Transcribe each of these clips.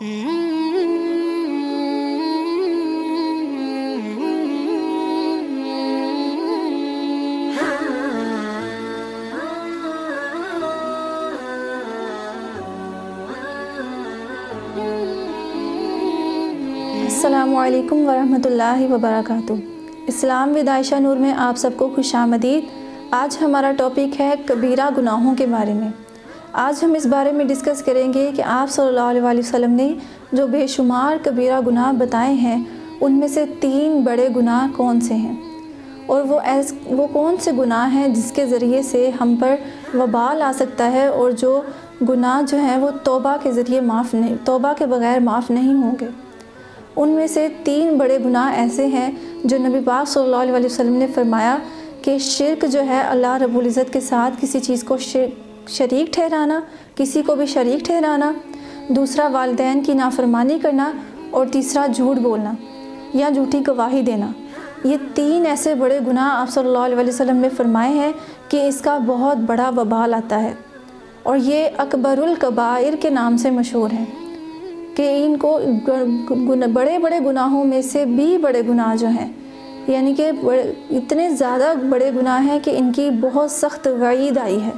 السلام علیکم ورحمۃ اللہ وبرکاتہ۔ اسلام ود عائشہ نور میں آپ سب کو خوش آمدید۔ آج ہمارا ٹاپک ہے کبیرہ گناہوں کے بارے میں۔ آج ہم اس بارے میں ڈسکس کریں گے کہ آپ صلی اللہ علیہ وسلم نے جو بے شمار کبیرہ گناہ بتائے ہیں ان میں سے 3 بڑے گناہ کون سے ہیں، اور وہ کون سے گناہ ہیں جس کے ذریعے سے ہم پر وبال آ سکتا ہے، اور جو گناہ جو ہیں وہ توبہ کے ذریعے توبہ کے بغیر معاف نہیں ہوں گے۔ ان میں سے 3 بڑے گناہ ایسے ہیں جو نبی پاک صلی اللہ علیہ وسلم نے فرمایا کہ شرک جو ہے اللہ رب العزت کے ساتھ کسی چیز کو شریک ٹھہرانا، کسی کو بھی شریک ٹھہرانا، دوسرا والدین کی نافرمانی کرنا، اور تیسرا جھوٹ بولنا یا جھوٹی گواہی دینا۔ یہ 3 ایسے بڑے گناہ آپ صلی اللہ علیہ وسلم نے فرمائے ہیں کہ اس کا بہت بڑا وبال آتا ہے، اور یہ اکبر الکبائر کے نام سے مشہور ہیں کہ ان کو بڑے بڑے گناہوں میں سے بھی بڑے گناہ جو ہیں، یعنی کہ اتنے زیادہ بڑے گناہ ہیں کہ ان کی بہت سخت وعید آئی ہے۔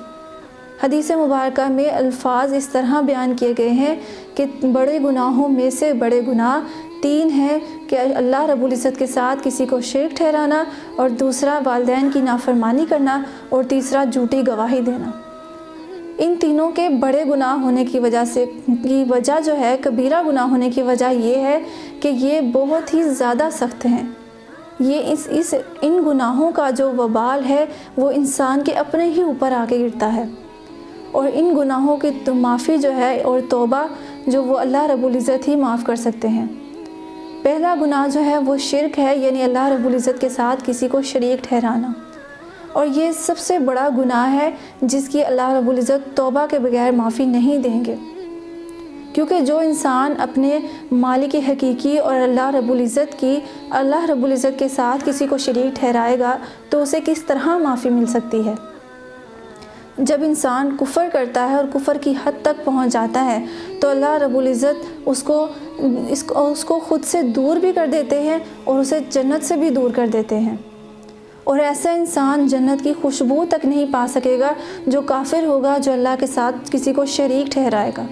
حدیث مبارکہ میں الفاظ اس طرح بیان کیے گئے ہیں کہ بڑے گناہوں میں سے بڑے گناہ 3 ہیں کہ اللہ رب العزت کے ساتھ کسی کو شریک ٹھہرانا، اور دوسرا والدین کی نافرمانی کرنا، اور تیسرا جھوٹی گواہی دینا۔ ان تینوں کے بڑے گناہ ہونے کی وجہ جو ہے، کبیرہ گناہ ہونے کی وجہ یہ ہے کہ یہ بہت ہی زیادہ سخت ہیں۔ ان گناہوں کا جو وبال ہے وہ انسان کے اپنے ہی اوپر آ کے گرتا ہے، اور ان گناہوں کی معافی جو ہے اور توبہ جو وہ اللہ رب العزت ہی معاف کر سکتے ہیں۔ پہلا گناہ جو ہے وہ شرک ہے، یعنی اللہ رب العزت کے ساتھ کسی کو شریک ٹھہرانا، اور یہ سب سے بڑا گناہ ہے جس کی اللہ رب العزت توبہ کے بغیر معافی نہیں دیں گے، کیونکہ جو انسان اپنے مالک حقیقی اور اللہ رب العزت کے ساتھ کسی کو شریک ٹھہرائے گا تو اسے کس طرح معافی مل سکتی ہے؟ جب انسان کفر کرتا ہے اور کفر کی حد تک پہنچ جاتا ہے تو اللہ رب العزت اس کو خود سے دور بھی کر دیتے ہیں اور اسے جنت سے بھی دور کر دیتے ہیں، اور ایسا انسان جنت کی خوشبو تک نہیں پا سکے گا جو کافر ہوگا، جو اللہ کے ساتھ کسی کو شریک ٹھہرائے گا۔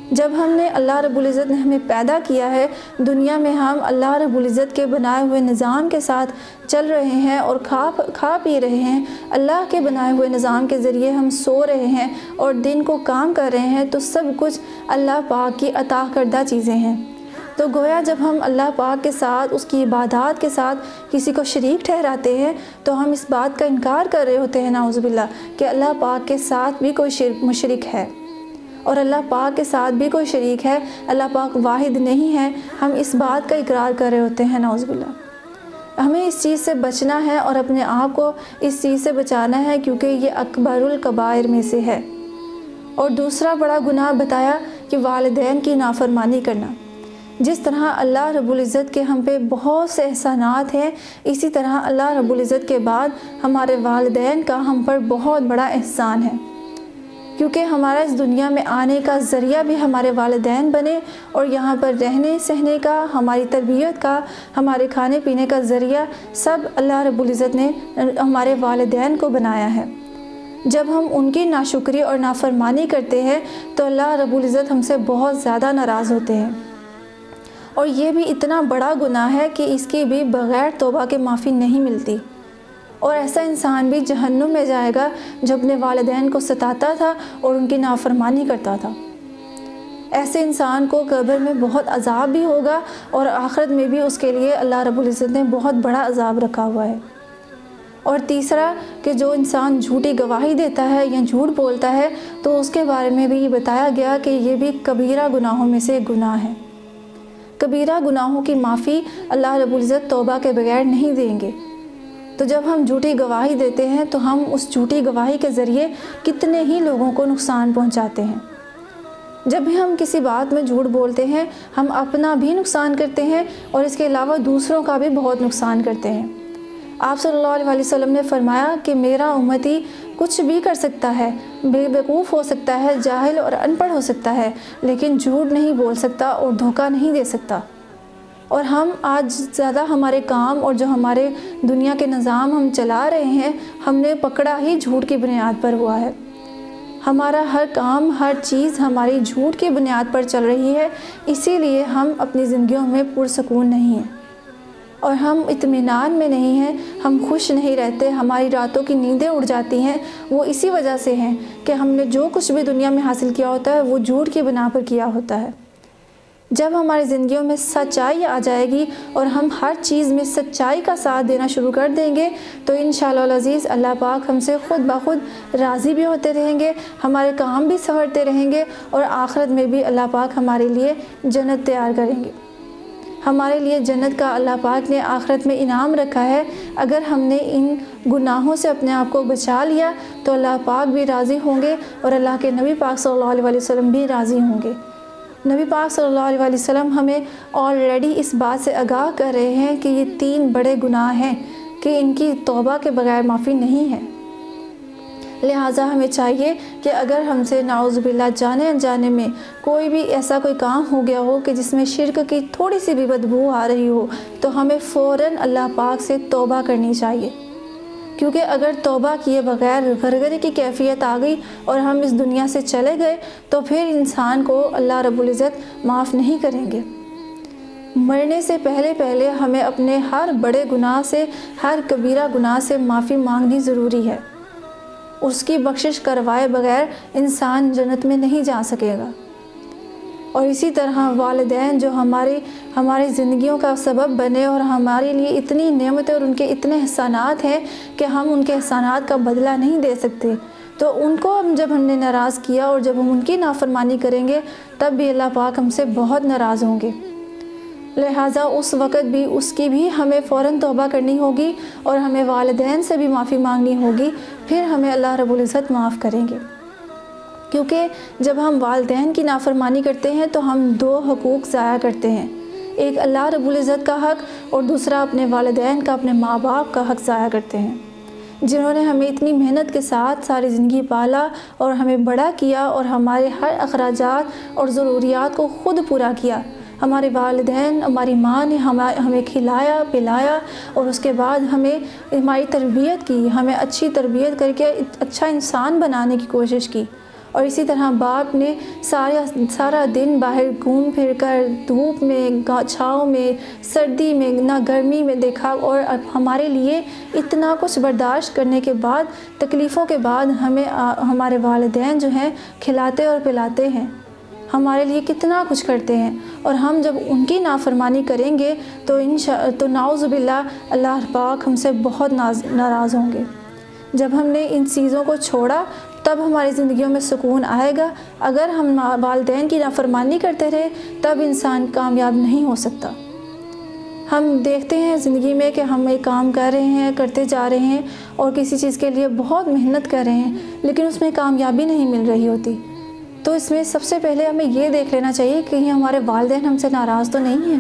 جب اللہ رب العزت نے ہمیں پیدا کیا ہے دنیا میں، ہم اللہ رب العزت کے بنائے ہوئے نظام کے ساتھ چل رہے ہیں اور کھا پی رہے ہیں، اللہ کے بنائے ہوئے نظام کے ذریعے ہم سو رہے ہیں اور دن کو کام کر رہے ہیں، تو سب کچھ اللہ پاک کی عطا کردہ چیزیں ہیں۔ تو گویا جب ہم اللہ پاک کے ساتھ اس کی عبادات کے ساتھ کسی کو شریک ٹھہراتے ہیں تو ہم اس بات کا انکار کر رہے ہوتے ہیں نعوذ باللہ کہ اللہ پاک کے ساتھ بھی کوئی مشرک ہے، اور اللہ پاک کے ساتھ بھی کوئی شریک ہے، اللہ پاک واحد نہیں ہے، ہم اس بات کا اقرار کر رہے ہوتے ہیں نعوذ باللہ۔ ہمیں اس چیز سے بچنا ہے اور اپنے آپ کو اس چیز سے بچانا ہے، کیونکہ یہ اکبر الکبائر میں سے ہے۔ اور دوسرا بڑا گناہ بتایا کہ والدین کی نافرمانی کرنا۔ جس طرح اللہ رب العزت کے ہم پہ بہت سے احسانات ہیں، اسی طرح اللہ رب العزت کے بعد ہمارے والدین کا ہم پر بہت بڑا احسان ہے، کیونکہ ہمارا اس دنیا میں آنے کا ذریعہ بھی ہمارے والدین بنے، اور یہاں پر رہنے سہنے کا، ہماری تربیت کا، ہمارے کھانے پینے کا ذریعہ سب اللہ رب العزت نے ہمارے والدین کو بنایا ہے۔ جب ہم ان کی ناشکری اور نافرمانی کرتے ہیں تو اللہ رب العزت ہم سے بہت زیادہ ناراض ہوتے ہیں، اور یہ بھی اتنا بڑا گناہ ہے کہ اس کی بھی بغیر توبہ کے معافی نہیں ملتی، اور ایسا انسان بھی جہنم میں جائے گا جو اپنے والدین کو ستاتا تھا اور ان کی نافرمانی کرتا تھا۔ ایسے انسان کو قبر میں بہت عذاب بھی ہوگا، اور آخرت میں بھی اس کے لیے اللہ رب العزت نے بہت بڑا عذاب رکھا ہوا ہے۔ اور تیسرا کہ جو انسان جھوٹی گواہی دیتا ہے یا جھوٹ بولتا ہے تو اس کے بارے میں بھی یہ بتایا گیا کہ یہ بھی کبیرہ گناہوں میں سے گناہ ہے۔ کبیرہ گناہوں کی معافی اللہ رب العزت توبہ کے بغیر نہیں دیں گے۔ تو جب ہم جھوٹی گواہی دیتے ہیں تو ہم اس جھوٹی گواہی کے ذریعے کتنے ہی لوگوں کو نقصان پہنچاتے ہیں۔ جب بھی ہم کسی بات میں جھوٹ بولتے ہیں ہم اپنا بھی نقصان کرتے ہیں، اور اس کے علاوہ دوسروں کا بھی بہت نقصان کرتے ہیں۔ آپ صلی اللہ علیہ وسلم نے فرمایا کہ میرا امتی کچھ بھی کر سکتا ہے، بے وقوف ہو سکتا ہے، جاہل اور ان پڑھ ہو سکتا ہے، لیکن جھوٹ نہیں بول سکتا اور دھوکہ نہیں دے سکتا۔ اور ہم آج زیادہ ہمارے کام اور جو ہمارے دنیا کے نظام ہم چلا رہے ہیں، ہم نے پکڑا ہی جھوٹ کی بنیاد پر ہوا ہے۔ ہمارا ہر کام، ہر چیز ہماری جھوٹ کی بنیاد پر چل رہی ہے، اسی لیے ہم اپنی زندگیوں میں پرسکون نہیں ہیں اور ہم اطمینان میں نہیں ہیں، ہم خوش نہیں رہتے، ہماری راتوں کی نیندیں اڑ جاتی ہیں۔ وہ اسی وجہ سے ہیں کہ ہم نے جو کچھ بھی دنیا میں حاصل کیا ہوتا ہے وہ جھوٹ کی بنا پر کیا ہوتا ہے۔ جب ہماری زندگیوں میں سچائی آ جائے گی اور ہم ہر چیز میں سچائی کا ساتھ دینا شروع کر دیں گے تو انشاءاللہ العزیز اللہ پاک ہم سے خود بخود راضی بھی ہوتے رہیں گے، ہمارے کام بھی سنورتے رہیں گے اور آخرت میں بھی اللہ پاک ہمارے لیے جنت تیار کریں گے۔ ہمارے لیے جنت کا اللہ پاک نے آخرت میں انعام رکھا ہے۔ اگر ہم نے ان گناہوں سے اپنے آپ کو بچا لیا تو اللہ پاک بھی راضی ہوں گے اور اللہ کے نبی پاک صلی اللہ علیہ وسلم بھی راضی ہوں گے۔ نبی پاک صلی اللہ علیہ وسلم ہمیں آلریڈی اس بات سے آگاہ کر رہے ہیں کہ یہ 3 بڑے گناہ ہیں کہ ان کی توبہ کے بغیر معافی نہیں ہے۔ لہٰذا ہمیں چاہیے کہ اگر ہم سے نعوذ باللہ جانے انجانے میں کوئی بھی ایسا کوئی کام ہو گیا ہو کہ جس میں شرک کی تھوڑی سی بھی بدبو آ رہی ہو تو ہمیں فوراً اللہ پاک سے توبہ کرنی چاہیے، کیونکہ اگر توبہ کیے بغیر غرغرے کی کیفیت آ گئی اور ہم اس دنیا سے چلے گئے تو پھر انسان کو اللہ رب العزت معاف نہیں کریں گے۔ مرنے سے پہلے ہمیں اپنے ہر بڑے گناہ سے، ہر کبیرہ گناہ سے معافی مانگنی ضروری ہے۔ اس کی بخشش کروائے بغیر انسان جنت میں نہیں جا سکے گا۔ اور اسی طرح والدین جو ہماری زندگیوں کا سبب بنے اور ہمارے لیے اتنی نعمتیں اور ان کے اتنے احسانات ہیں کہ ہم ان کے احسانات کا بدلہ نہیں دے سکتے، تو ان کو جب ہم نے ناراض کیا اور جب ہم ان کی نافرمانی کریں گے تب بھی اللہ پاک ہم سے بہت ناراض ہوں گے۔ لہٰذا اس وقت بھی اس کی بھی ہمیں فوراً توبہ کرنی ہوگی اور ہمیں والدین سے بھی معافی مانگنی ہوگی، پھر ہمیں اللہ رب العزت معاف کریں گے۔ کیونکہ جب ہم والدین کی نافرمانی کرتے ہیں تو ہم 2 حقوق ضائع کرتے ہیں، ایک اللہ رب العزت کا حق اور دوسرا اپنے والدین کا، اپنے ماں باپ کا حق ضائع کرتے ہیں، جنہوں نے ہمیں اتنی محنت کے ساتھ ساری زندگی پالا اور ہمیں بڑا کیا اور ہمارے ہر اخراجات اور ضروریات کو خود پورا کیا۔ ہمارے والدین، ہماری ماں نے ہمیں کھلایا پلایا اور اس کے بعد ہماری تربیت کی، ہمیں اچھی تربیت کر کے اچھا انسان بنانے کی کوشش کی۔ اور اسی طرح باپ نے سارا دن باہر گھوم پھر کر دھوپ میں، چھاؤں میں، سردی میں، نہ گرمی میں دیکھا اور ہمارے لیے اتنا کچھ برداشت کرنے کے بعد، تکلیفوں کے بعد ہمارے والدین جو ہیں کھلاتے اور پلاتے ہیں، ہمارے لیے کتنا کچھ کرتے ہیں، اور ہم جب ان کی نافرمانی کریں گے تو نعوذ باللہ اللہ پاک ہم سے بہت ناراض ہوں گے۔ جب ہم نے ان چیزوں کو چھوڑا تب ہماری زندگیوں میں سکون آئے گا۔ اگر ہم والدین کی نافرمانی کرتے رہے تب انسان کامیاب نہیں ہو سکتا۔ ہم دیکھتے ہیں زندگی میں کہ ہم ایک کام کر رہے ہیں، کرتے جا رہے ہیں اور کسی چیز کے لیے بہت محنت کر رہے ہیں لیکن اس میں کامیابی نہیں مل رہی ہوتی، تو اس میں سب سے پہلے ہمیں یہ دیکھ لینا چاہیے کہ ہمارے والدین ہم سے ناراض تو نہیں ہیں،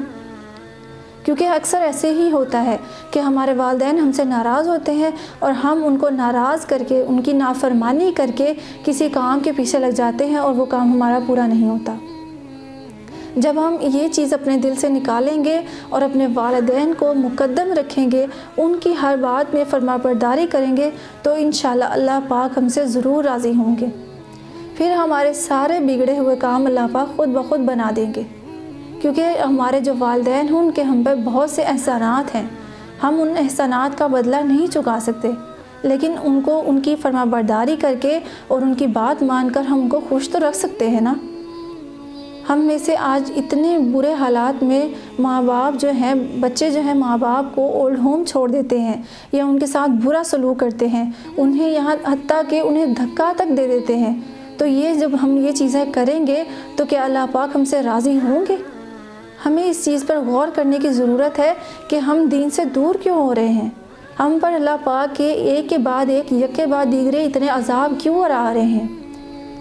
کیونکہ اکثر ایسے ہی ہوتا ہے کہ ہمارے والدین ہم سے ناراض ہوتے ہیں اور ہم ان کو ناراض کر کے، ان کی نافرمانی کر کے کسی کام کے پیچھے لگ جاتے ہیں اور وہ کام ہمارا پورا نہیں ہوتا۔ جب ہم یہ چیز اپنے دل سے نکالیں گے اور اپنے والدین کو مقدم رکھیں گے، ان کی ہر بات میں فرما برداری کریں گے تو انشاءاللہ اللہ پاک ہم سے ضرور راضی ہوں گے۔ پھر ہمارے سارے بگڑے ہوئے کام اللہ پاک خود بخود بنا دیں گے، کیونکہ ہمارے جو والدین ہیں ان کے ہم پر بہت سے احسانات ہیں، ہم ان احسانات کا بدلہ نہیں چکا سکتے، لیکن ان کو ان کی فرما برداری کر کے اور ان کی بات مان کر ہم ان کو خوش تو رکھ سکتے ہیں نا۔ ہم میں سے آج اتنے برے حالات میں ماں باپ جو ہیں، بچے جو ہیں ماں باپ کو اولڈ ہوم چھوڑ دیتے ہیں یا ان کے ساتھ برا سلوک کرتے ہیں، انہیں یہاں حتیٰ کہ انہیں دھکا تک دے دیتے ہیں، تو یہ جب ہم یہ چیزیں کریں گے تو کیا اللہ پاک ہم سے راضی ہوں گے؟ ہمیں اس چیز پر غور کرنے کی ضرورت ہے کہ ہم دین سے دور کیوں ہو رہے ہیں، ہم پر اللہ پاک کے ایک کے بعد ایک، یک کے بعد دیگرے اتنے عذاب کیوں آ رہے ہیں،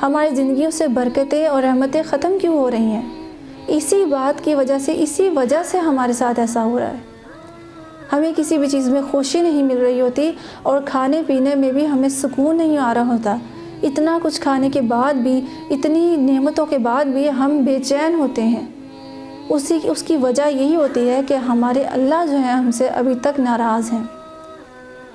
ہماری زندگیوں سے برکتیں اور رحمتیں ختم کیوں ہو رہی ہیں؟ اسی بات کی وجہ سے، اسی وجہ سے ہمارے ساتھ ایسا ہو رہا ہے۔ ہمیں کسی بھی چیز میں خوشی نہیں مل رہی ہوتی اور کھانے پینے میں بھی ہمیں سکون نہیں آ رہا ہوتا، اتنا کچھ کھانے کے بعد بھی، اتنی نعمتوں کے بعد بھی ہم بے چین ہوتے ہیں۔ اس کی وجہ یہی ہوتی ہے کہ ہمارے اللہ جو ہیں ہم سے ابھی تک ناراض ہیں۔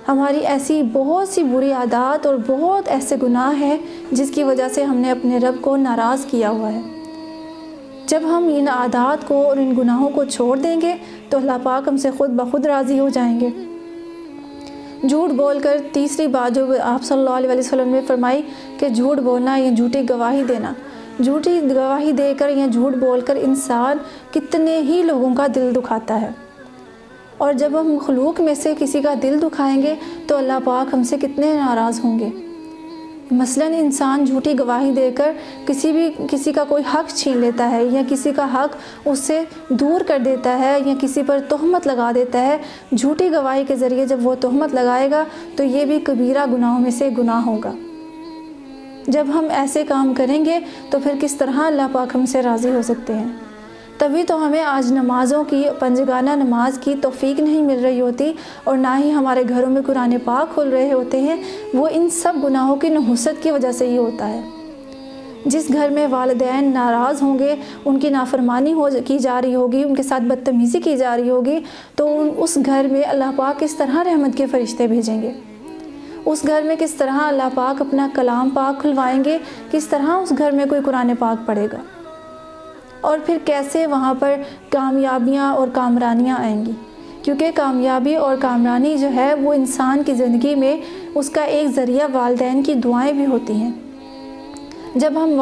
ہماری ایسی بہت سی بری عادات اور بہت ایسے گناہ ہیں جس کی وجہ سے ہم نے اپنے رب کو ناراض کیا ہوا ہے۔ جب ہم ان عادات کو اور ان گناہوں کو چھوڑ دیں گے تو اللہ پاک ہم سے خود بخود راضی ہو جائیں گے۔ جھوٹ بول کر تیسری بات جو آپ صلی اللہ علیہ وسلم نے فرمائی کہ جھوٹ بولنا یا جھوٹی گواہی دینا، جھوٹی گواہی دے کر یا جھوٹ بول کر انسان کتنے ہی لوگوں کا دل دکھاتا ہے، اور جب ہم مخلوق میں سے کسی کا دل دکھائیں گے تو اللہ پاک ہم سے کتنے ناراض ہوں گے۔ مثلاً انسان جھوٹی گواہی دے کر کسی کا کوئی حق چھین لیتا ہے یا کسی کا حق اس سے دور کر دیتا ہے یا کسی پر تہمت لگا دیتا ہے، جھوٹی گواہی کے ذریعے جب وہ تہمت لگائے گا تو یہ بھی کبیرہ گناہوں میں سے گناہ ہوگا۔ جب ہم ایسے کام کریں گے تو پھر کس طرح اللہ پاک ہم سے راضی ہو سکتے ہیں؟ تبھی تو ہمیں آج نمازوں کی، پنجگانہ نماز کی توفیق نہیں مل رہی ہوتی اور نہ ہی ہمارے گھروں میں قرآن پاک کھل رہے ہوتے ہیں۔ وہ ان سب گناہوں کی نحوست کی وجہ سے ہی ہوتا ہے۔ جس گھر میں والدین ناراض ہوں گے، ان کی نافرمانی کی جا رہی ہوگی، ان کے ساتھ بدتمیزی کی جا رہی ہوگی، تو اس گھر میں اللہ پاک کس طرح رحمت کے فرشتے بھیجیں گے؟ اس گھر میں کس طرح اللہ پاک اپنا کلام پاک کھلوائیں گے؟ کس طرح اس گھر میں کوئی قرآن پاک پڑھے گا؟ اور پھر کیسے وہاں پر کامیابیاں اور کامرانیاں آئیں گی؟ کیونکہ کامیابی اور کامرانی جو ہے وہ انسان کی زندگی میں اس کا ایک ذریعہ والدین کی دعائیں بھی ہوتی ہیں۔ جب ہم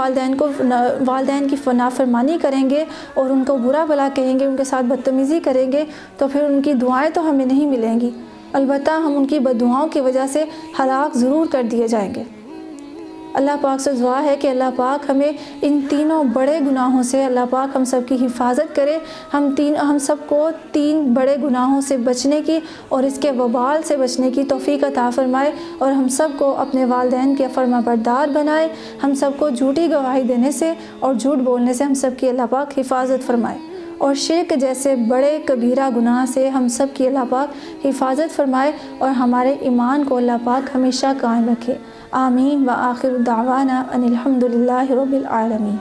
والدین کی نافرمانی کریں گے اور ان کو برا بھلا کہیں گے، ان کے ساتھ بدتمیزی کریں گے، تو پھر ان کی دعائیں تو ہمیں نہیں ملیں گی، البتہ ہم ان کی بددعاؤں کی وجہ سے ہلاک ضرور کر دیے جائیں گے۔ اللہ پاک سے دعا ہے کہ اللہ پاک ہمیں ان تینوں بڑے گناہوں سے، اللہ پاک ہم سب کی حفاظت کرے، ہم سب کو تین بڑے گناہوں سے بچنے کی اور اس کے وبال سے بچنے کی توفیق عطا فرمائے، اور ہم سب کو اپنے والدین کے فرما بردار بنائے، ہم سب کو جھوٹی گواہی دینے سے اور جھوٹ بولنے سے ہم سب کی اللہ پاک حفاظت فرمائے، اور شرک جیسے بڑے کبیرہ گناہ سے ہم سب کی اللہ پاک حفاظت فرمائے، اور ہمارے ایمان کو اللہ پاک ہمیشہ قائم رکھے۔ آمین وآخر دعوانا ان الحمد للہ رب العالمین۔